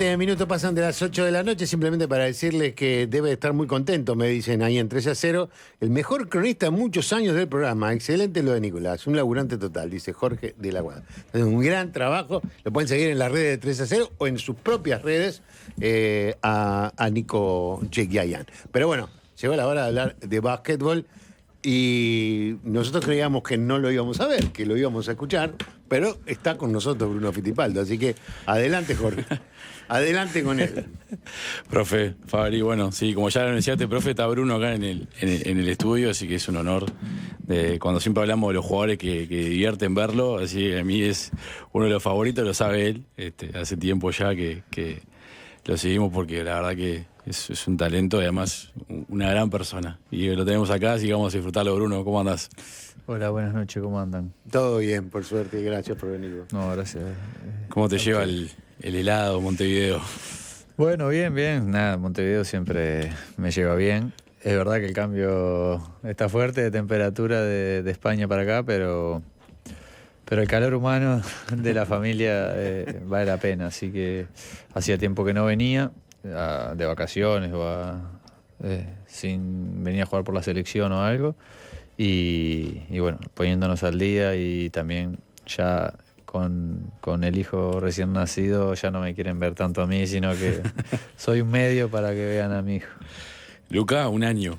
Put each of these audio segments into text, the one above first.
Minutos pasan de las 8 de la noche, simplemente para decirles que debe estar muy contento, me dicen ahí en 3-0. El mejor cronista en muchos años del programa. Excelente lo de Nicolás, un laburante total, dice Jorge de la Guada. Es un gran trabajo, lo pueden seguir en las redes de 3-0 o en sus propias redes a Nico Chequiayán. Pero bueno, llegó la hora de hablar de básquetbol y nosotros creíamos que no lo íbamos a ver, que lo íbamos a escuchar, pero está con nosotros Bruno Fittipaldo, así que adelante, Jorge. Adelante con él. Profe, Fabri, bueno, sí, como ya lo anunciaste, profe, está Bruno acá en el estudio, así que es un honor. Cuando siempre hablamos de los jugadores que divierten verlo, así que a mí es uno de los favoritos, lo sabe él. Hace tiempo ya que lo seguimos porque la verdad que es un talento y además una gran persona. Y lo tenemos acá, así que vamos a disfrutarlo, Bruno. ¿Cómo andás? Hola, buenas noches, ¿cómo andan? Todo bien, por suerte, y gracias por venir. No, gracias. ¿Cómo te lleva el helado Montevideo? Bueno, bien, bien. Nada, Montevideo siempre me lleva bien. Es verdad que el cambio está fuerte de temperatura de España para acá, pero el calor humano de la familia vale la pena. Así que hacía tiempo que no venía de vacaciones o sin venir a jugar por la selección o algo. Y bueno, poniéndonos al día y también ya con el hijo recién nacido ya no me quieren ver tanto a mí, sino que soy un medio para que vean a mi hijo. Luca, un año.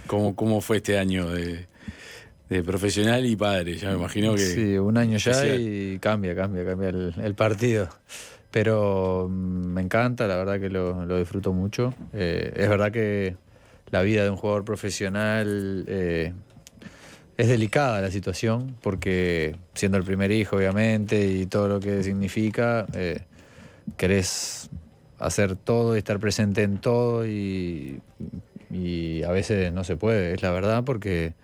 ¿Cómo fue este año de profesional y padre? Ya me imagino que... Sí, un año ya especial. y cambia el partido. Pero me encanta, la verdad que lo disfruto mucho. Es verdad que la vida de un jugador profesional... es delicada la situación porque siendo el primer hijo obviamente y todo lo que significa, querés hacer todo y estar presente en todo y a veces no se puede, es la verdad, porque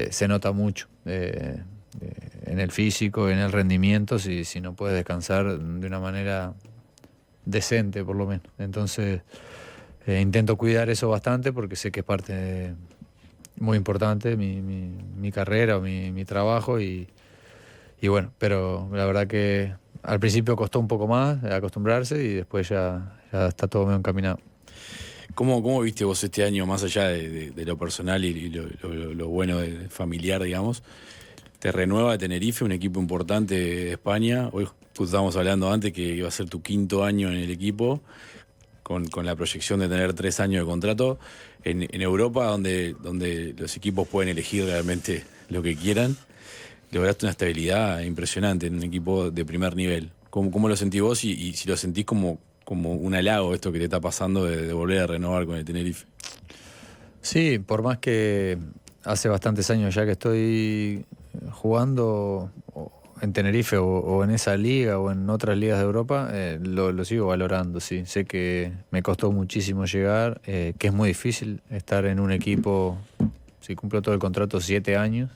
se nota mucho en el físico, en el rendimiento, si no puedes descansar de una manera decente por lo menos. Entonces intento cuidar eso bastante porque sé que es parte muy importante mi carrera o mi trabajo y bueno, pero la verdad que al principio costó un poco más acostumbrarse y después ya está todo medio encaminado. ¿Cómo viste vos este año, más allá de lo personal y lo bueno familiar, digamos? Te renueva Tenerife, un equipo importante de España. Hoy justo estábamos hablando antes que iba a ser tu quinto año en el equipo, con la proyección de tener 3 años de contrato. En Europa, donde los equipos pueden elegir realmente lo que quieran, lograste una estabilidad impresionante en un equipo de primer nivel. ¿Cómo lo sentís vos y si lo sentís como un halago esto que te está pasando de volver a renovar con el Tenerife? Sí, por más que hace bastantes años ya que estoy jugando en Tenerife o en esa liga o en otras ligas de Europa, lo sigo valorando, sí. Sé que me costó muchísimo llegar, que es muy difícil estar en un equipo, si cumplo todo el contrato, 7 años.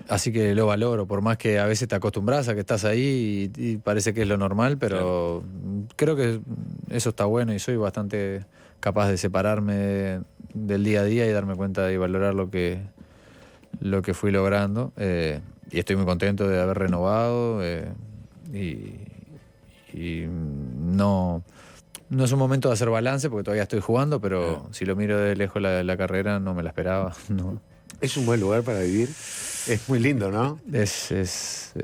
Así que lo valoro, por más que a veces te acostumbras a que estás ahí y parece que es lo normal, pero creo que eso está bueno y soy bastante capaz de separarme del día a día y darme cuenta y valorar lo que fui logrando. Y estoy muy contento de haber renovado y no es un momento de hacer balance porque todavía estoy jugando, pero si lo miro de lejos la carrera no me la esperaba. No. Es un buen lugar para vivir. Es muy lindo, ¿no? Ellos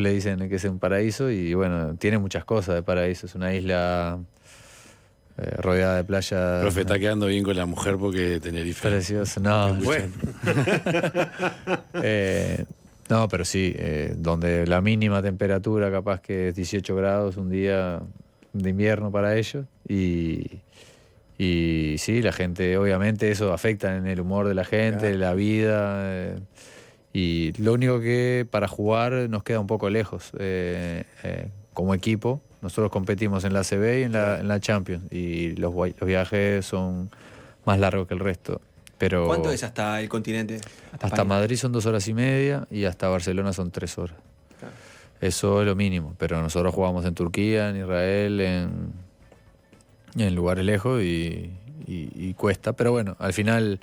le dicen que es un paraíso y bueno, tiene muchas cosas de paraíso. Es una isla rodeada de playas. Profe, está quedando bien con la mujer porque Tenerife. Precioso, no. Bueno. No, pero sí, donde la mínima temperatura capaz que es 18 grados un día de invierno para ellos y sí, la gente, obviamente eso afecta en el humor de la gente, Claro. la vida, y lo único que para jugar nos queda un poco lejos como equipo. Nosotros competimos en la ACB y en la Champions y los viajes son más largos que el resto. Pero ¿Cuánto es hasta el continente? hasta España. Madrid son 2 horas y media y hasta Barcelona son 3 horas. Claro. Eso es lo mínimo, pero nosotros jugamos en Turquía, en Israel, en lugares lejos y cuesta. Pero bueno, al final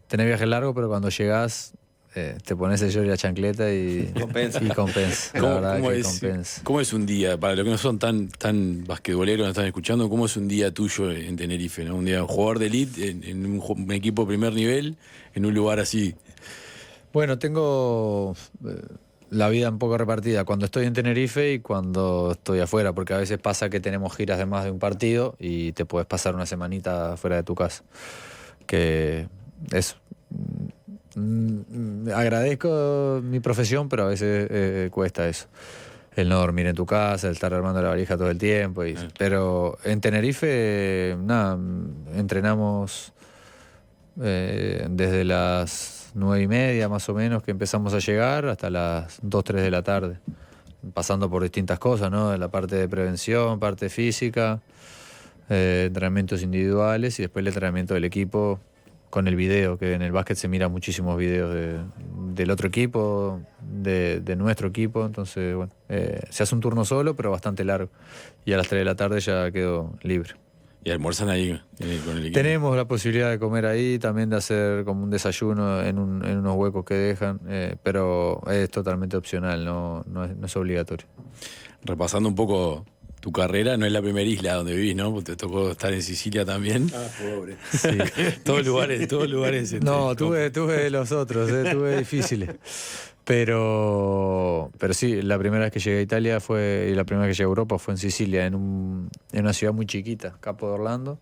tenés viajes largos, pero cuando llegás te pones el short y la chancleta y Compensa. y compensa. La verdad que compensa. ¿Cómo es un día, para los que no son tan basquetboleros, no están escuchando, cómo es un día tuyo en Tenerife, ¿no? Un día un jugador de elite en un equipo de primer nivel, en un lugar así. Bueno, tengo la vida un poco repartida cuando estoy en Tenerife y cuando estoy afuera, porque a veces pasa que tenemos giras de más de un partido y te puedes pasar una semanita fuera de tu casa. Que es... agradezco mi profesión, pero a veces cuesta eso. El no dormir en tu casa, el estar armando la valija todo el tiempo. Pero en Tenerife, nada, entrenamos desde las 9:30 más o menos que empezamos a llegar hasta las 2, 3 de la tarde. Pasando por distintas cosas, ¿no? La parte de prevención, parte física, entrenamientos individuales y después el entrenamiento del equipo con el video, que en el básquet se mira muchísimos videos del otro equipo, de nuestro equipo, entonces bueno, se hace un turno solo pero bastante largo y a las 3 de la tarde ya quedo libre. Y almuerzan ahí con el equipo. Tenemos la posibilidad de comer ahí, también de hacer como un desayuno en unos huecos que dejan, pero es totalmente opcional, no es obligatorio. Repasando un poco tu carrera, no es la primera isla donde vivís, ¿no? Porque te tocó estar en Sicilia también. Ah, pobre. Sí. todos lugares. No, tuve los otros, tuve difíciles. Pero sí, la primera vez que llegué a Italia y la primera vez que llegué a Europa fue en Sicilia, en una ciudad muy chiquita, Capo de Orlando,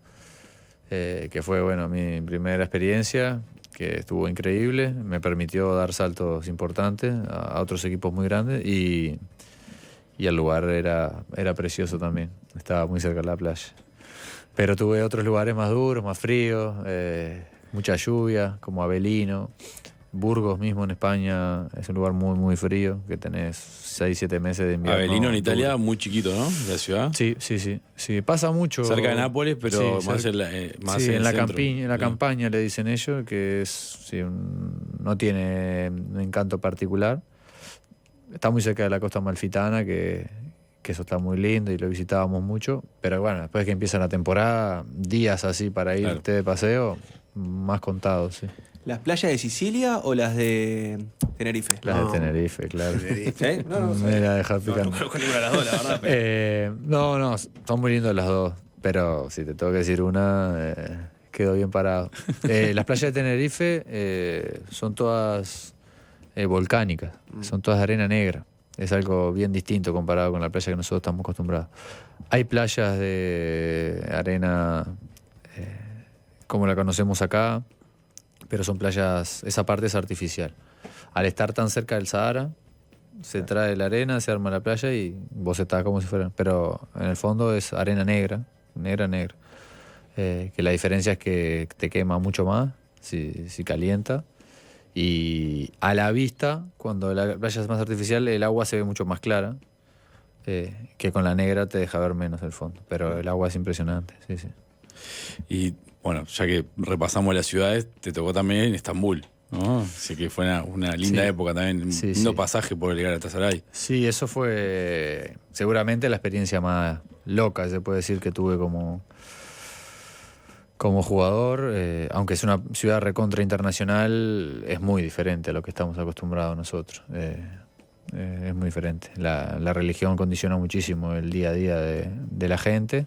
que fue, bueno, mi primera experiencia, que estuvo increíble, me permitió dar saltos importantes a otros equipos muy grandes y el lugar era precioso también, estaba muy cerca de la playa. Pero tuve otros lugares más duros, más fríos, mucha lluvia, como Avelino. Burgos mismo en España es un lugar muy, muy frío, que tenés 6, 7 meses de invierno. Avelino en Italia, duro. muy chiquito, ¿no? La ciudad. Sí, pasa mucho. Cerca de Nápoles, pero Sí, más cerca- más sí, en en el la centro. campiña, en la Sí. campaña le dicen ellos, que es sí, no tiene un encanto particular. Está muy cerca de la costa amalfitana, que eso está muy lindo y lo visitábamos mucho. Pero bueno, después que empieza la temporada, días así para irte Claro. de paseo, más contados, sí. ¿Las playas de Sicilia o las de Tenerife? Las No. de Tenerife, claro. ¿Sí? No, Me la dejar picando. conozco ninguna de las dos, la verdad. Pero... No, son muy lindas las dos, pero si te tengo que decir una, quedo bien parado. Las playas de Tenerife son todas volcánicas, son todas de arena negra. Es algo bien distinto comparado con la playa que nosotros estamos acostumbrados. Hay playas de arena como la conocemos acá, pero son playas, esa parte es artificial. Al estar tan cerca del Sahara, se trae la arena, se arma la playa y vos estás como si fuera. Pero en el fondo es arena negra. Que la diferencia es que te quema mucho más si calienta. Y a la vista, cuando la playa es más artificial, el agua se ve mucho más clara. Que con la negra te deja ver menos el fondo. Pero el agua es impresionante, sí. Y bueno, ya que repasamos las ciudades, te tocó también en Estambul, ¿no? Así que fue una linda Sí. época también, un Sí, lindo sí. pasaje por el Galatasaray. Sí, eso fue seguramente la experiencia más loca, se puede decir, que tuve como jugador. Aunque es una ciudad recontra internacional, es muy diferente a lo que estamos acostumbrados nosotros. Es muy diferente. La religión condiciona muchísimo el día a día de la gente.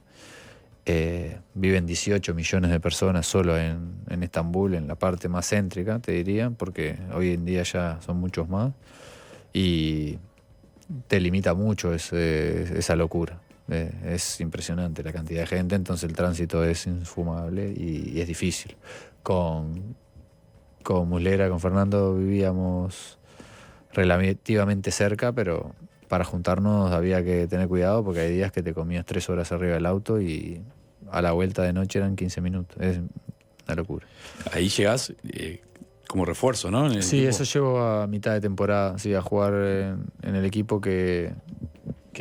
Viven 18 millones de personas solo en Estambul, en la parte más céntrica, te diría, porque hoy en día ya son muchos más. Y te limita mucho esa locura. Es impresionante la cantidad de gente, entonces el tránsito es infumable y es difícil. Con Muslera, con Fernando vivíamos relativamente cerca, pero para juntarnos había que tener cuidado porque hay días que te comías 3 horas arriba del auto y a la vuelta de noche eran 15 minutos. Es una locura. Ahí llegás como refuerzo, ¿no? En el Sí, equipo. eso llevo a mitad de temporada, sí, a jugar en el equipo que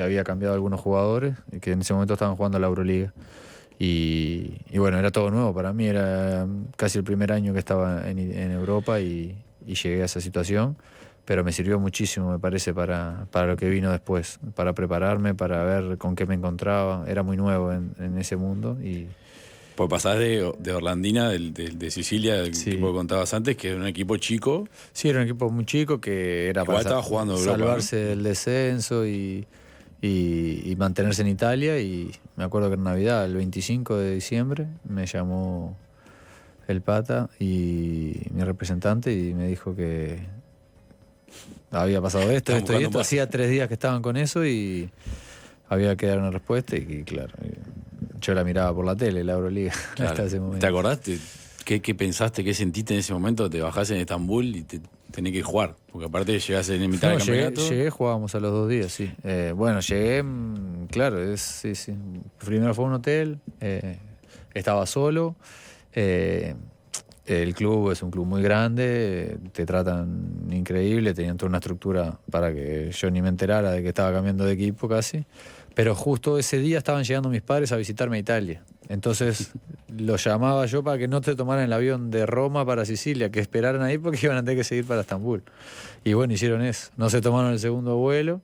había cambiado algunos jugadores y que en ese momento estaban jugando a la Euroliga. Y bueno, era todo nuevo para mí, era casi el primer año que estaba en Europa y llegué a esa situación, pero me sirvió muchísimo, me parece, para lo que vino después, para prepararme, para ver con qué me encontraba. Era muy nuevo en ese mundo Pues pasás de Orlandina, de Sicilia, del Sí. equipo que contabas antes, que era un equipo chico. Sí, era un equipo muy chico que era Igual para estaba jugando Europa, salvarse ¿no? del descenso y mantenerse en Italia. Y me acuerdo que en Navidad, el 25 de diciembre, me llamó el Pata y mi representante y me dijo que había pasado esto, Están esto y buscando esto. un Hacía 3 días que estaban con eso y había que dar una respuesta y claro, yo la miraba por la tele, la Euroliga, Claro. hasta ese momento. ¿Te acordaste? ¿Qué pensaste, qué sentiste en ese momento? Te bajás en Estambul y te tenés que jugar. Porque aparte llegás en mitad No, del campeonato. llegué, jugábamos a los 2 días, sí. Bueno, llegué, claro, sí. Primero fue a un hotel, estaba solo. El club es un club muy grande, te tratan increíble, tenían toda una estructura para que yo ni me enterara de que estaba cambiando de equipo casi. Pero justo ese día estaban llegando mis padres a visitarme a Italia. Entonces los llamaba yo para que no te tomaran el avión de Roma para Sicilia, que esperaran ahí porque iban a tener que seguir para Estambul. Y bueno, hicieron eso. No se tomaron el segundo vuelo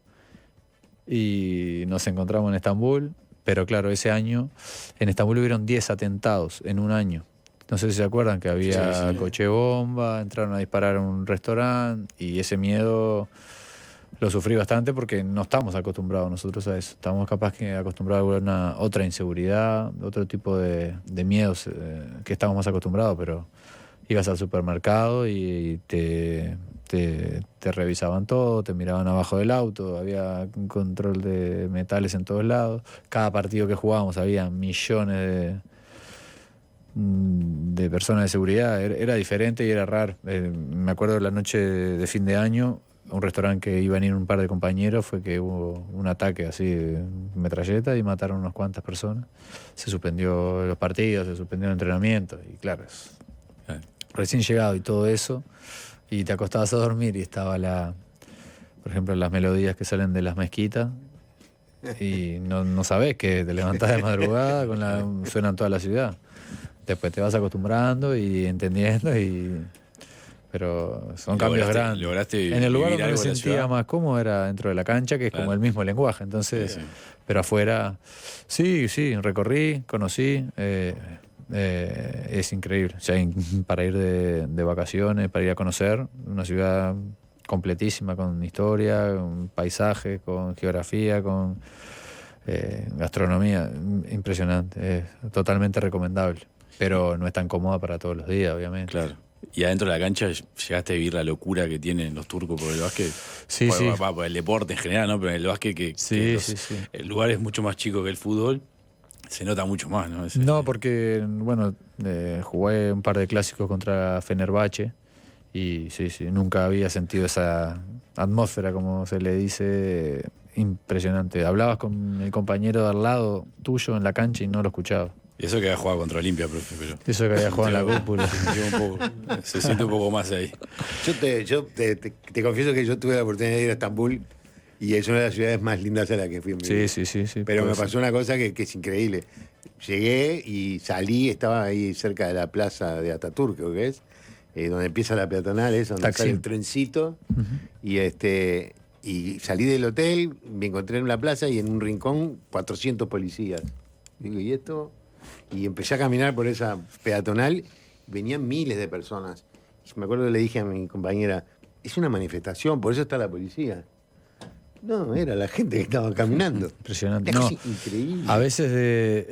y nos encontramos en Estambul. Pero claro, ese año en Estambul hubieron 10 atentados en un año. No sé si se acuerdan que había Sí. coche bomba, entraron a disparar a un restaurante y ese miedo lo sufrí bastante porque no estamos acostumbrados nosotros a eso. Estamos capaz que acostumbrados a una otra inseguridad, otro tipo de miedos que estamos más acostumbrados, pero ibas al supermercado y te revisaban todo, te miraban abajo del auto, había un control de metales en todos lados. Cada partido que jugábamos había millones de personas de seguridad, era diferente y era raro. Me acuerdo de la noche de fin de año, a un restaurante que iban a ir un par de compañeros, fue que hubo un ataque así de metralleta y mataron unas cuantas personas. Se suspendió los partidos, se suspendió el entrenamiento y claro, recién llegado y todo eso, y te acostabas a dormir y estaba por ejemplo, las melodías que salen de las mezquitas y no sabés que te levantás de madrugada suenan toda la ciudad. Después te vas acostumbrando y entendiendo, pero son cambios grandes. Lograste En el lugar vivir donde me algo de la sentía ciudad. más cómodo era dentro de la cancha, que es Claro. como el mismo lenguaje. Entonces, Sí. pero afuera, sí, recorrí, conocí. Es increíble. O sea, para ir de vacaciones, para ir a conocer una ciudad completísima, con historia, con paisajes, con geografía, con gastronomía, impresionante, es totalmente recomendable, pero no es tan cómoda para todos los días, obviamente. Claro. Y adentro de la cancha llegaste a vivir la locura que tienen los turcos por el básquet. Sí, por, sí. por el deporte en general, ¿no? Pero en el básquet Sí. el lugar es mucho más chico que el fútbol, se nota mucho más, ¿no? No, porque, bueno, jugué un par de clásicos contra Fenerbahce y sí, nunca había sentido esa atmósfera, como se le dice, impresionante. Hablabas con el compañero de al lado tuyo en la cancha y no lo escuchabas. Y eso que había jugado contra Olimpia, profe, pero Eso que había jugado en la cúpula. se siente un poco más ahí. Yo te confieso que yo tuve la oportunidad de ir a Estambul y es una de las ciudades más lindas a la que fui en mi vida. Sí. Pero me puede ser. pasó una cosa que es increíble. Llegué y salí, estaba ahí cerca de la plaza de Ataturk, creo que es, donde empieza la peatonal, es donde Taksim. sale el trencito. Y salí del hotel, me encontré en una plaza y en un rincón 400 policías. Digo, ¿y esto? Y empecé a caminar por esa peatonal, venían miles de personas. Y me acuerdo que le dije a mi compañera, es una manifestación, por eso está la policía. No, era la gente que estaba caminando. Impresionante. Una No, cosa increíble. a veces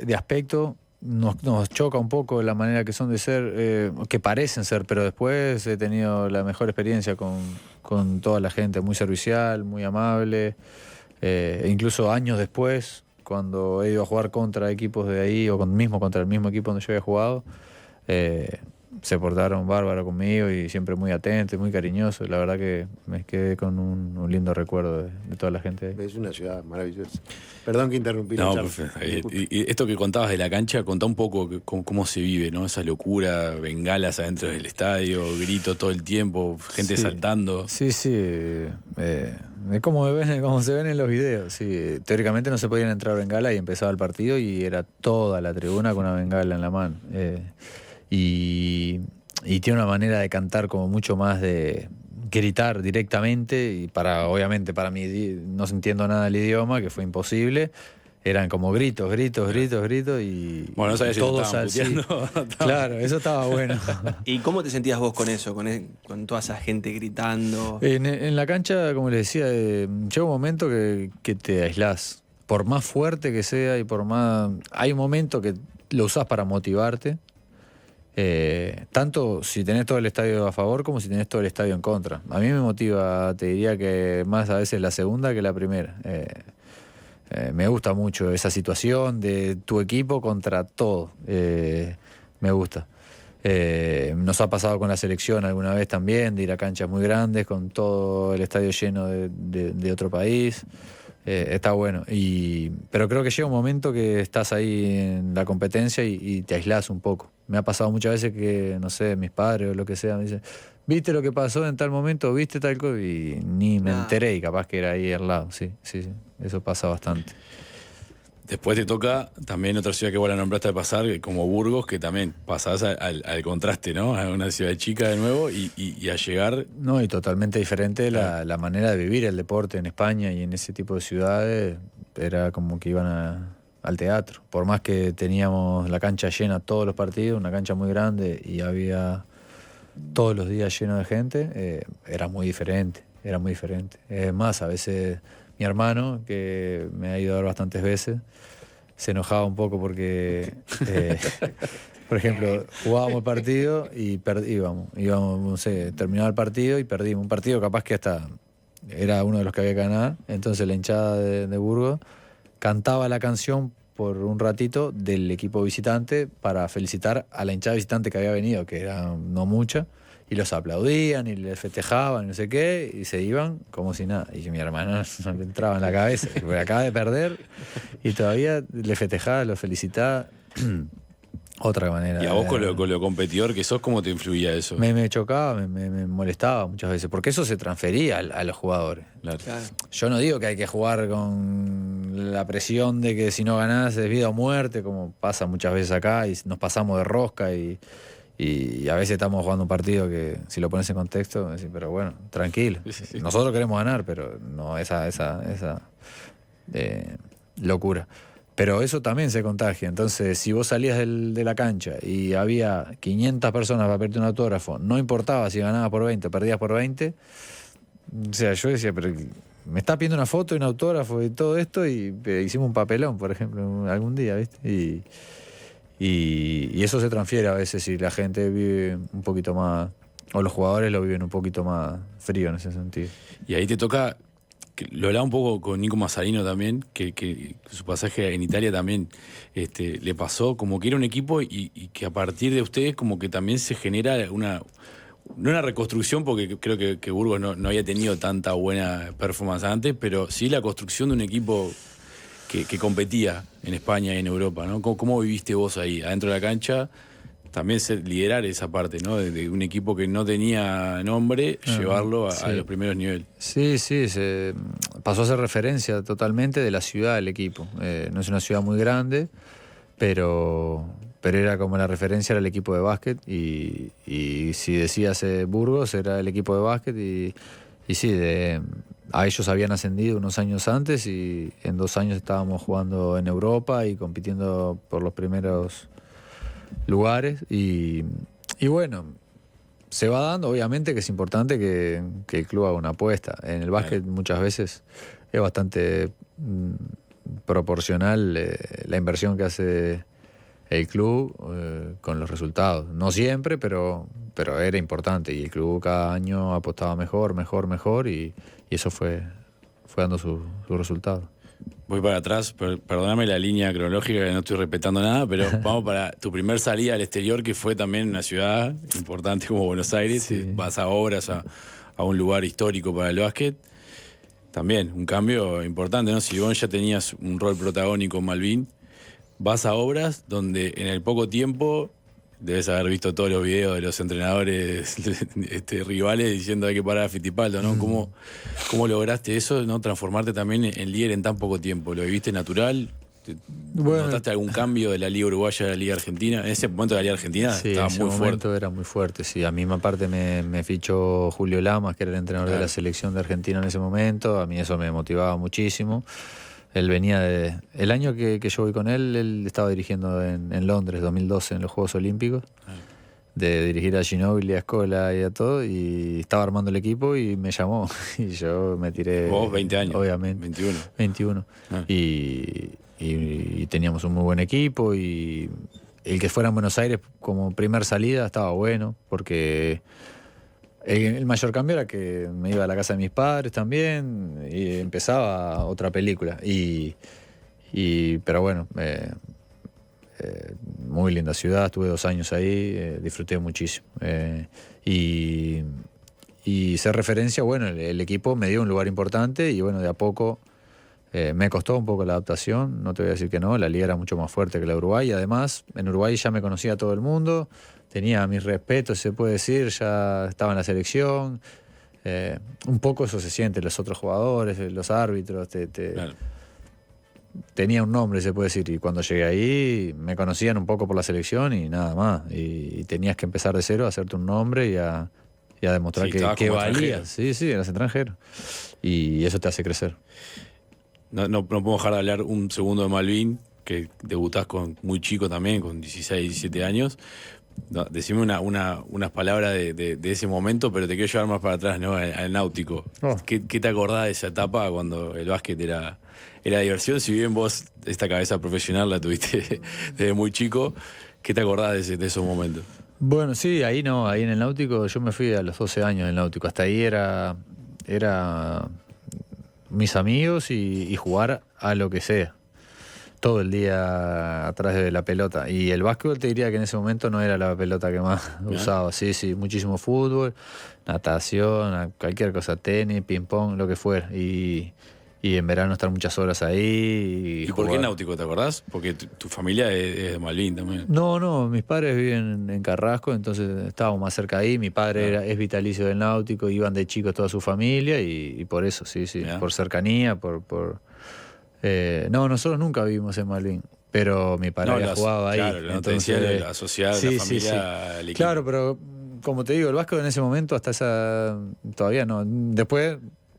de aspecto nos choca un poco la manera que son de ser, que parecen ser, pero después he tenido la mejor experiencia con toda la gente, muy servicial, muy amable. E incluso años después, cuando he ido a jugar contra equipos de ahí o contra el mismo equipo donde yo había jugado, se portaron bárbaro conmigo y siempre muy atentos, muy cariñosos. La verdad que me quedé con un lindo recuerdo de toda la gente. Es una ciudad maravillosa. Perdón que interrumpí. No, la profe, charla. y esto que contabas de la cancha, contá un poco cómo se vive, ¿no? Esa locura, bengalas adentro del estadio, gritos todo el tiempo, gente Sí. saltando. Sí, de cómo se ven en los videos. Sí, teóricamente no se podían entrar bengala y empezaba el partido y era toda la tribuna con una bengala en la mano. Y tiene una manera de cantar como mucho más de gritar directamente y obviamente para mí no entiendo nada del idioma, que fue imposible. eran como gritos y Bueno, no sabía si te todos estaban así. puteando. Claro, eso estaba bueno. ¿Y cómo te sentías vos con eso, con toda esa gente gritando? En la cancha, como les decía, llega un momento que te aislás. Por más fuerte que sea y por más... Hay un momento que lo usás para motivarte. Tanto si tenés todo el estadio a favor como si tenés todo el estadio en contra. A mí me motiva, te diría que más a veces la segunda que la primera. Me gusta mucho esa situación de tu equipo contra todo. Me gusta. Nos ha pasado con la selección alguna vez también, de ir a canchas muy grandes con todo el estadio lleno de otro país. Está bueno. Pero creo que llega un momento que estás ahí en la competencia y te aislás un poco. Me ha pasado muchas veces que, no sé, mis padres o lo que sea me dicen, ¿viste lo que pasó en tal momento? ¿Viste tal cosa? Y ni me enteré y capaz que era ahí al lado. Sí. Eso pasa bastante. Después te toca también otra ciudad que vos la nombraste de pasar, como Burgos, que también pasás al contraste, ¿no? A una ciudad chica de nuevo y a llegar... No, y totalmente diferente la manera de vivir el deporte en España y en ese tipo de ciudades. Era como que iban al teatro. Por más que teníamos la cancha llena todos los partidos, una cancha muy grande y había todos los días lleno de gente, era muy diferente. Es más, a veces mi hermano, que me ha ido a ver bastantes veces, se enojaba un poco porque, por ejemplo, jugábamos el partido y íbamos, no sé, terminaba el partido y perdimos. Un partido capaz que hasta era uno de los que había que ganar. Entonces la hinchada de Burgos cantaba la canción por un ratito del equipo visitante para felicitar a la hinchada visitante que había venido, que era no mucha. Y los aplaudían y les festejaban, no sé qué, y se iban como si nada. Y mi hermano no le entraba en la cabeza, porque acaba de perder y todavía le festejaba, lo felicitaba. Otra manera. Y a vos con lo competidor que sos, ¿cómo te influía eso? Me chocaba, me molestaba muchas veces, porque eso se transfería a los jugadores. Claro. Yo no digo que hay que jugar con la presión de que si no ganás es vida o muerte, como pasa muchas veces acá, y nos pasamos de rosca y a veces estamos jugando un partido que, si lo pones en contexto, decís, pero bueno, tranquilo. Sí. Nosotros queremos ganar, pero no esa locura. Pero eso también se contagia. Entonces, si vos salías de la cancha y había 500 personas para pedirte un autógrafo, no importaba si ganabas por 20 o perdías por 20, o sea, yo decía, pero me está pidiendo una foto y un autógrafo y todo esto, y hicimos un papelón, por ejemplo, algún día, ¿viste? Y eso se transfiere a veces si la gente vive un poquito más, o los jugadores lo viven un poquito más frío en ese sentido. Y ahí te toca, que lo hablaba un poco con Nico Mazzarino también, que su pasaje en Italia también le pasó, como que era un equipo y que a partir de ustedes como que también se genera no una reconstrucción, porque creo que Burgos no había tenido tanta buena performance antes, pero sí la construcción de un equipo que competía en España y en Europa, ¿no? ¿Cómo viviste vos ahí, adentro de la cancha? También liderar esa parte, ¿no? De un equipo que no tenía nombre, llevarlo a los primeros niveles. Sí, se pasó a ser referencia totalmente de la ciudad del equipo. No es una ciudad muy grande, pero era como la referencia, era el equipo de básquet, y si decías Burgos, era el equipo de básquet, y sí, a ellos habían ascendido unos años antes y en 2 años estábamos jugando en Europa y compitiendo por los primeros lugares, y bueno, se va dando, obviamente que es importante que el club haga una apuesta. En el básquet muchas veces es bastante proporcional la inversión que hace el club con los resultados. No siempre, pero era importante, y el club cada año apostaba mejor, y eso fue dando sus resultados. Voy para atrás, perdóname la línea cronológica, que no estoy respetando nada, pero vamos para tu primer salida al exterior, que fue también una ciudad importante como Buenos Aires. Sí. Vas a Obras, a un lugar histórico para el básquet. También un cambio importante, ¿no? Si vos ya tenías un rol protagónico en Malvin, vas a Obras, donde en el poco tiempo debes haber visto todos los videos de los entrenadores rivales diciendo hay que parar a Fittipaldo, ¿no? ¿Cómo lograste eso, ¿no? Transformarte también en líder en tan poco tiempo? ¿Lo viviste natural? ¿Notaste algún cambio de la Liga Uruguaya a la Liga Argentina? En ese momento la Liga Argentina estaba muy fuerte. Era muy fuerte, sí. A mí aparte me fichó Julio Lamas, que era el entrenador de la selección de Argentina en ese momento. A mí eso me motivaba muchísimo. Él venía el año que yo voy con él estaba dirigiendo en Londres, 2012, en los Juegos Olímpicos. De dirigir a Ginóbili, a Scola y a todo, y estaba armando el equipo y me llamó y yo me tiré. Vos 20 años. Obviamente. 21. Y teníamos un muy buen equipo y el que fuera en Buenos Aires como primer salida estaba bueno porque el mayor cambio era que me iba a la casa de mis padres también y empezaba otra película pero bueno, muy linda ciudad, estuve 2 años ahí, disfruté muchísimo. Y ser referencia, bueno, el equipo me dio un lugar importante y bueno, de a poco me costó un poco la adaptación, no te voy a decir que no, la liga era mucho más fuerte que la de Uruguay, y además en Uruguay ya me conocía todo el mundo, tenía mis respetos, se puede decir, ya estaba en la selección. Un poco eso se siente, los otros jugadores, los árbitros, Claro. tenía un nombre, se puede decir, y cuando llegué ahí me conocían un poco por la selección y nada más, y tenías que empezar de cero a hacerte un nombre y a demostrar Sí, estabas que como valías. extranjero. Sí, eras extranjero, y eso te hace crecer. No podemos dejar de hablar un segundo de Malvin, que debutás muy chico también, con 16, 17 años. No, decime unas palabras de ese momento, pero te quiero llevar más para atrás, ¿no? Al náutico. Oh. ¿Qué te acordás de esa etapa cuando el básquet era diversión? Si bien vos esta cabeza profesional la tuviste desde muy chico, ¿qué te acordás de esos momentos? Bueno, sí, ahí no, ahí en el náutico, yo me fui a los 12 años del náutico, hasta ahí era mis amigos y jugar a lo que sea. Todo el día atrás de la pelota. Y el básquetbol te diría que en ese momento no era la pelota que más usaba. Sí, muchísimo fútbol, natación, cualquier cosa, tenis, ping pong, lo que fuera. Y en verano estar muchas horas ahí. ¿Y por qué náutico, te acordás? Porque tu familia es de Malvin también. No, mis padres viven en Carrasco, entonces estábamos más cerca ahí. Mi padre es vitalicio del náutico, iban de chicos toda su familia y por eso, sí, por cercanía, no, nosotros nunca vivimos en Malvin, pero mi padre había jugado ahí. Claro, entonces, asociada a la familia al equipo. Claro, pero como te digo, el básquet en ese momento, todavía no. Después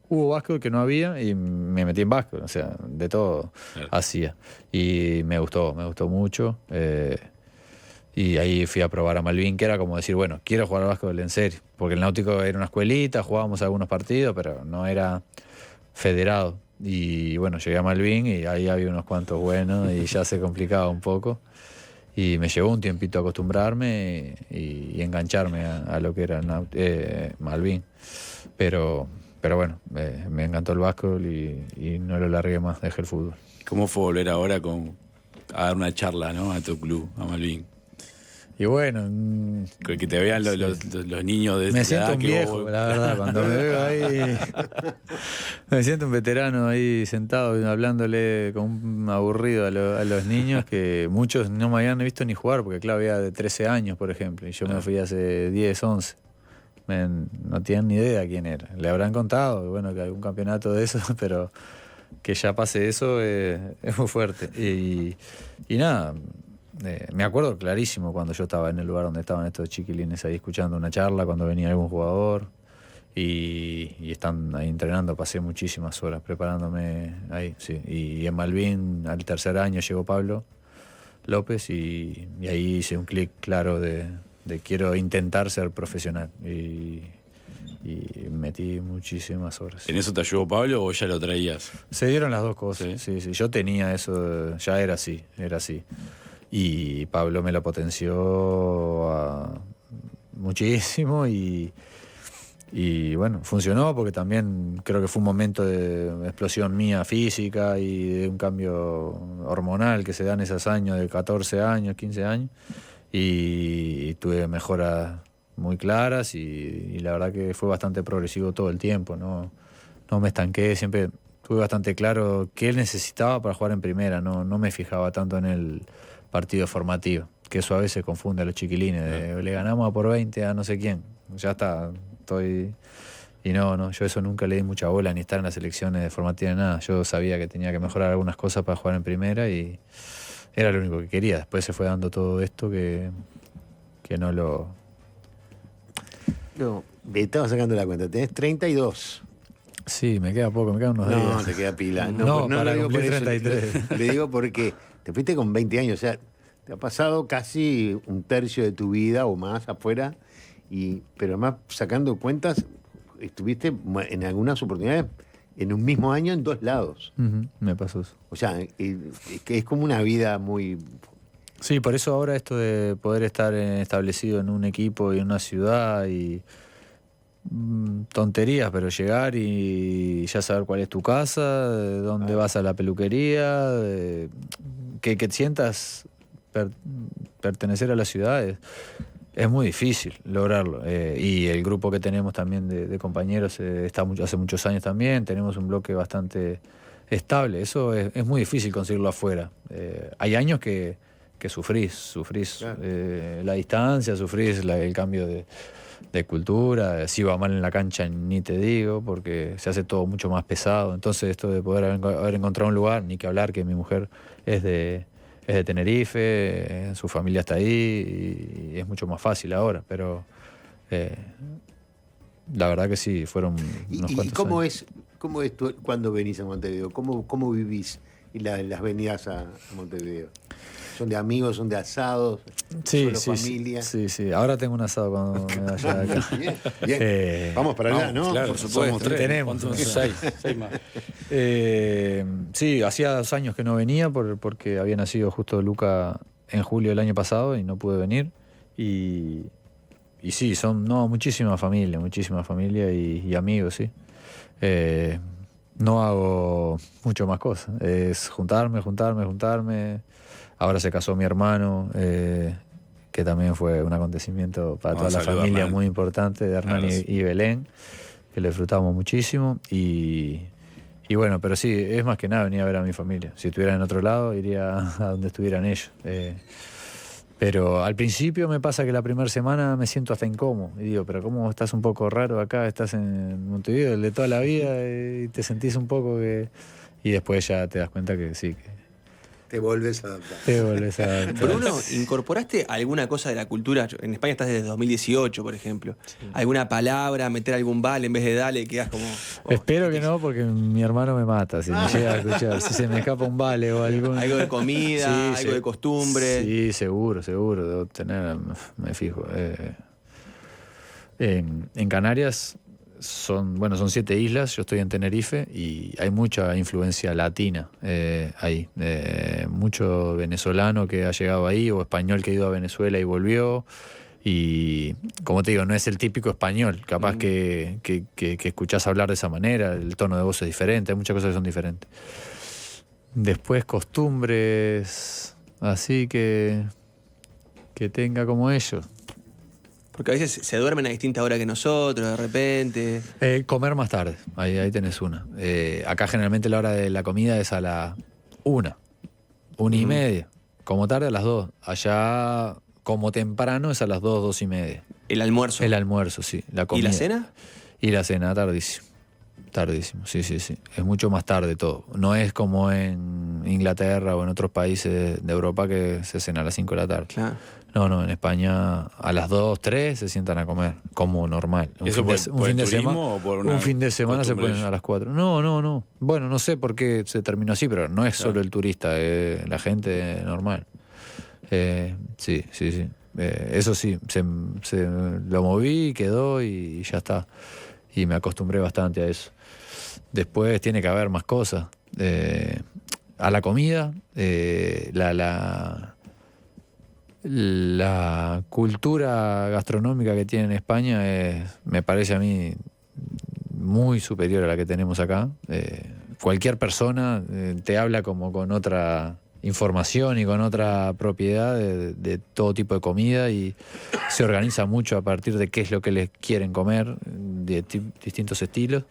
hubo básquet que no había y me metí en básquet, o sea, de todo hacía. Y me gustó mucho. Y ahí fui a probar a Malvin, que era como decir, bueno, quiero jugar al básquetbol en serio, porque el náutico era una escuelita, jugábamos algunos partidos, pero no era federado. Y bueno, llegué a Malvin y ahí había unos cuantos buenos y ya se complicaba un poco. Y me llevó un tiempito acostumbrarme y engancharme a lo que era Malvin. Pero bueno, me encantó el básquetbol y no lo largué más, dejé el fútbol. ¿Cómo fue volver ahora a dar una charla, ¿no? A tu club, a Malvin? Y bueno, que te vean los niños de me esa siento edad un que viejo, vos... la verdad, cuando me veo ahí me siento un veterano ahí sentado hablándole con un aburrido a los niños que muchos no me habían visto ni jugar, porque claro, había de 13 años, por ejemplo, y yo me fui hace 10, 11. No tienen ni idea quién era. Le habrán contado, bueno, que algún campeonato de eso, pero que ya pase eso es muy fuerte. Y nada, me acuerdo clarísimo cuando yo estaba en el lugar donde estaban estos chiquilines ahí escuchando una charla, cuando venía algún jugador y están ahí entrenando. Pasé muchísimas horas preparándome ahí, sí. Y en Malvin, al tercer año, llegó Pablo López y ahí hice un clic claro de quiero intentar ser profesional y metí muchísimas horas. ¿En eso te ayudó Pablo o ya lo traías? Se dieron las dos cosas, sí. Yo tenía eso, ya era así. Y Pablo me lo potenció muchísimo y bueno, funcionó porque también creo que fue un momento de explosión mía física y de un cambio hormonal que se da en esos años de 14 años, 15 años y tuve mejoras muy claras y la verdad que fue bastante progresivo todo el tiempo, no me estanqué, siempre tuve bastante claro qué él necesitaba para jugar en primera, no me fijaba tanto en el partido formativo, que eso a veces confunde a los chiquilines, le ganamos a por 20 a no sé quién, ya está, y no, yo eso nunca le di mucha bola ni estar en las selecciones formativas ni nada, yo sabía que tenía que mejorar algunas cosas para jugar en primera y era lo único que quería. Después se fue dando todo esto que no lo... No, me estaba sacando la cuenta. Tenés 32. Sí, me queda poco, me quedan unos días. No, te queda pila. No, lo para digo por cumplir eso, 33. Le digo porque te fuiste con 20 años, o sea, te ha pasado casi un tercio de tu vida o más afuera, pero además sacando cuentas, estuviste en algunas oportunidades en un mismo año en 2 lados. Me pasó eso. O sea, que es como una vida muy... Sí, por eso ahora esto de poder estar establecido en un equipo y en una ciudad y tonterías, pero llegar y ya saber cuál es tu casa, dónde vas a la peluquería, que te sientas pertenecer a la ciudad es muy difícil lograrlo. Y el grupo que tenemos también de compañeros está hace muchos años también, tenemos un bloque bastante estable. Eso es muy difícil conseguirlo afuera. Hay años que sufrís claro. La distancia, sufrís el cambio de cultura. Si va mal en la cancha ni te digo, porque se hace todo mucho más pesado. Entonces esto de poder haber encontrado un lugar, ni que hablar que mi mujer es de Tenerife, su familia está ahí y es mucho más fácil ahora, pero la verdad que sí, fueron unos cuantos cómo años. ¿Cómo es tú cuando venís a Montevideo? ¿Cómo vivís las venidas a Montevideo? ¿Son de amigos, son de asados? Sí, ¿Solo familia? Sí. Ahora tengo un asado cuando me vaya de acá. Bien. Vamos para allá, ¿no? Claro, por supuesto. somos 3. Tenemos. Seis más. Sí, hacía 2 años que no venía porque había nacido justo Luca en julio del año pasado y no pude venir. Y sí, son muchísima familia y amigos, sí. No hago mucho más cosas. Es juntarme. Ahora se casó mi hermano, que también fue un acontecimiento para toda la familia muy importante, de Hernán y Belén, que lo disfrutamos muchísimo. Y bueno, pero sí, es más que nada venir a ver a mi familia. Si estuviera en otro lado, iría a donde estuvieran ellos. Pero al principio me pasa que la primera semana me siento hasta incómodo. Y digo, pero ¿cómo estás un poco raro acá? Estás en Montevideo, el de toda la vida, y te sentís un poco que... Y después ya te das cuenta que sí, que... Te volvés a adaptar. Bruno, ¿incorporaste alguna cosa de la cultura? En España estás desde 2018, por ejemplo. Sí. ¿Alguna palabra, meter algún vale en vez de dale, quedás como... Espero que no, porque mi hermano me mata si me llega a escuchar. Si se me escapa un vale o algo. Algo de comida, algo de costumbre. Sí, seguro. Debo tener, me fijo. En Canarias son 7 islas, yo estoy en Tenerife y hay mucha influencia latina ahí. Mucho venezolano que ha llegado ahí o español que ha ido a Venezuela y volvió. Y como te digo, no es el típico español, capaz que escuchás hablar de esa manera, el tono de voz es diferente, hay muchas cosas que son diferentes. Después costumbres así que tenga como ellos. Porque a veces se duermen a distinta hora que nosotros, de repente. Comer más tarde, ahí tenés una. Acá generalmente la hora de la comida es a la 1 y media. Como tarde a las 2. Allá, como temprano, es a las 2 y media. ¿El almuerzo? El almuerzo, sí. La comida. ¿Y la cena? Y la cena, tardísimo. Tardísimo, sí. Es mucho más tarde todo. No es como en Inglaterra o en otros países de Europa que se cena a las 5 de la tarde. Claro. No, en España a las 2, 3 se sientan a comer, como normal. ¿Eso por fin de semana o por una un fin de semana se ponen a las 4. No. Bueno, no sé por qué se terminó así, pero no es solo el turista, la gente normal. Sí. Eso sí, se lo moví, quedó y ya está. Y me acostumbré bastante a eso. Después tiene que haber más cosas. A la comida, la cultura gastronómica que tiene en España me parece a mí muy superior a la que tenemos acá. Cualquier persona te habla como con otra información y con otra propiedad de todo tipo de comida y se organiza mucho a partir de qué es lo que les quieren comer, de distintos estilos.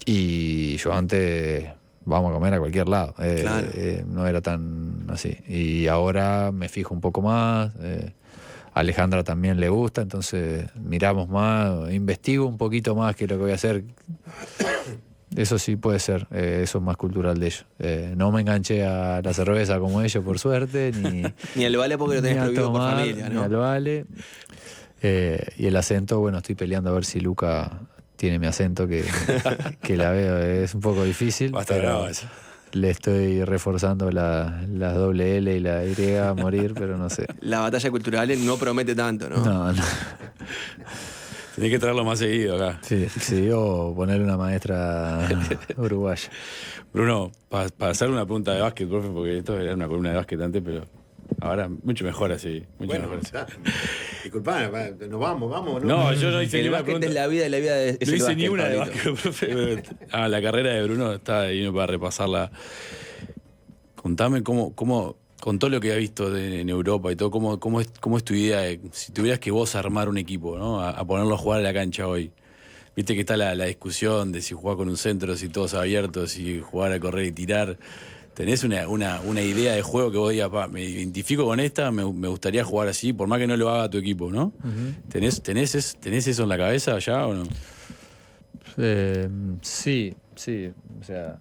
Y yo antes... vamos a comer a cualquier lado. Claro. No era tan así. Y ahora me fijo un poco más. A Alejandra también le gusta, entonces miramos más, investigo un poquito más que lo que voy a hacer. Eso sí puede ser, eso es más cultural de ellos. No me enganché a la cerveza como ellos, por suerte, ni al vale porque lo tenés prohibido por familia, ¿no? Ni al vale. Y el acento, bueno, estoy peleando a ver si Luca tiene mi acento que la veo, es un poco difícil. Basta pero brava esa. le estoy reforzando las doble L y la Y a morir, pero no sé. La batalla cultural no promete tanto, ¿no? No. Tenés que traerlo más seguido acá. Sí, o ponerle una maestra uruguaya. Bruno, para hacer una pregunta de básquet, profe, porque esto era una columna de básquet antes, pero ahora mucho mejor así. Mucho Bueno, mejor así. disculpá, nos vamos. No, yo no hice ni El una básquet pregunta. es la vida y la vida es No el hice básquet, ni una de Pablito. básquet, profe. La carrera de Bruno está ahí para repasarla. Contame cómo con todo lo que has visto en Europa y todo, cómo es tu idea de, si tuvieras que vos armar un equipo, ¿no? A ponerlo a jugar a la cancha hoy. Viste que está la discusión de si jugar con un centro, si todos abiertos, si jugar a correr y tirar. ¿Tenés una idea de juego que vos digas, me identifico con esta, me gustaría jugar así, por más que no lo haga tu equipo, ¿no? ¿Tenés eso en la cabeza ya o no? Sí. O sea,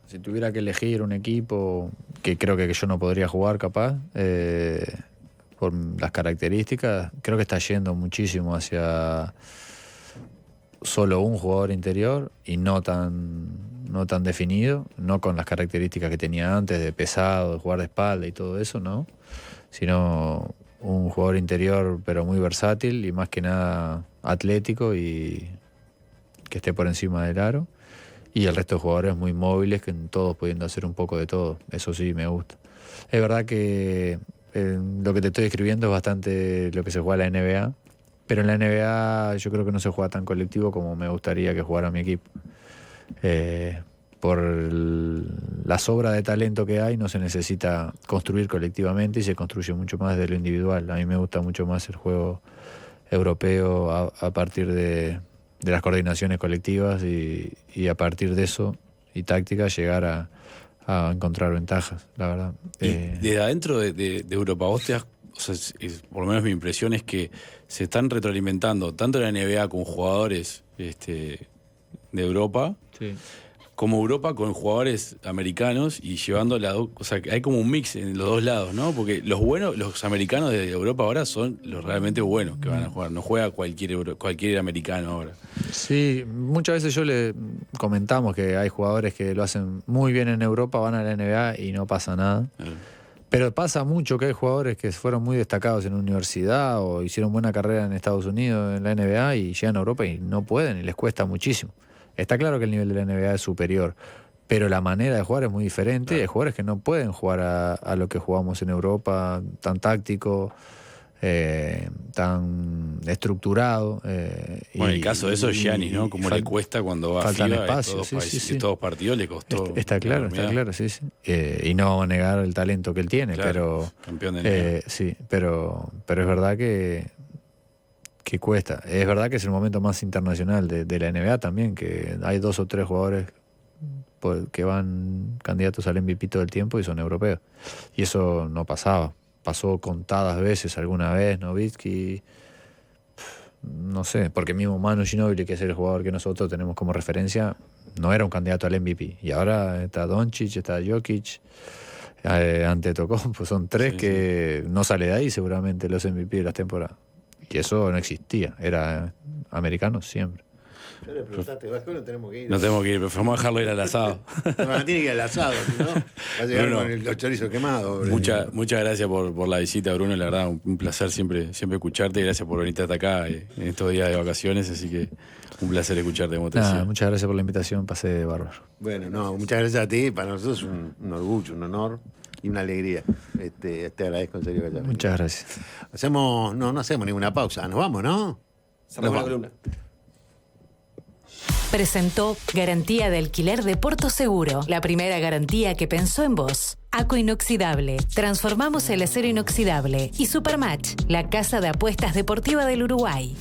si tuviera que elegir un equipo que creo que yo no podría jugar capaz, por las características, creo que está yendo muchísimo hacia solo un jugador interior y no tan definido, no con las características que tenía antes de pesado, de jugar de espalda y todo eso, ¿no? Sino un jugador interior pero muy versátil y más que nada atlético y que esté por encima del aro. Y el resto de jugadores muy móviles, que todos pudiendo hacer un poco de todo. Eso sí, me gusta. Es verdad que lo que te estoy describiendo es bastante lo que se juega en la NBA, pero en la NBA yo creo que no se juega tan colectivo como me gustaría que jugara mi equipo. Por la sobra de talento que hay, no se necesita construir colectivamente y se construye mucho más de lo individual. A mí me gusta mucho más el juego europeo a partir de las coordinaciones colectivas y a partir de eso y tácticas llegar a encontrar ventajas, la verdad. Y desde adentro de Europa, vos te das, o sea, por lo menos mi impresión es que se están retroalimentando tanto la NBA con jugadores de Europa, Sí. como Europa con jugadores americanos y llevando o sea, que hay como un mix en los dos lados, ¿no? Porque los americanos de Europa ahora son los realmente buenos que van a jugar. No juega cualquier americano ahora. Sí, muchas veces le comentamos que hay jugadores que lo hacen muy bien en Europa, van a la NBA y no pasa nada. Pero pasa mucho que hay jugadores que fueron muy destacados en la universidad o hicieron buena carrera en Estados Unidos, en la NBA, y llegan a Europa y no pueden y les cuesta muchísimo. Está claro que el nivel de la NBA es superior, pero la manera de jugar es muy diferente. Claro. Hay jugadores que no pueden jugar a lo que jugamos en Europa, tan táctico, tan estructurado. Bueno, el caso de eso es Giannis, ¿no? Como le cuesta cuando va a FIBA, espacio, todos partidos le costó. Está claro, sí. Y no vamos a negar el talento que él tiene, claro, pero campeón de NBA. Sí, pero es verdad que cuesta. Es verdad que es el momento más internacional de la NBA también, que hay 2 o 3 jugadores que van candidatos al MVP todo el tiempo y son europeos. Y eso no pasaba. Pasó contadas veces, alguna vez, Nowitzki, no sé, porque mismo Manu Ginóbili, que es el jugador que nosotros tenemos como referencia, no era un candidato al MVP. Y ahora está Doncic, está Jokic, Antetokounmpo, son 3 que no sale de ahí seguramente los MVP de las temporadas. Y eso no existía, era americano siempre. Yo le preguntaste, Vasco, no tenemos que ir. No tenemos que ir, pero vamos a dejarlo ir al asado. No, tiene que ir al asado, si no, va a llegar Bruno, con el chorizo quemado. Muchas gracias por la visita, Bruno. La verdad, un placer siempre escucharte. Gracias por venir hasta acá en estos días de vacaciones. Así que un placer escucharte. Muchas gracias por la invitación, pasé bárbaro. Bueno, muchas gracias a ti. Para nosotros es un orgullo, un honor y una alegría. Te agradezco en serio que hayas venido. Muchas gracias. No hacemos ninguna pausa. Nos vamos, ¿no? Cerramos la columna. Presentó Garantía de Alquiler de Porto Seguro, la primera garantía que pensó en vos. Aco Inoxidable, transformamos el acero inoxidable. Y Supermatch, la casa de apuestas deportiva del Uruguay.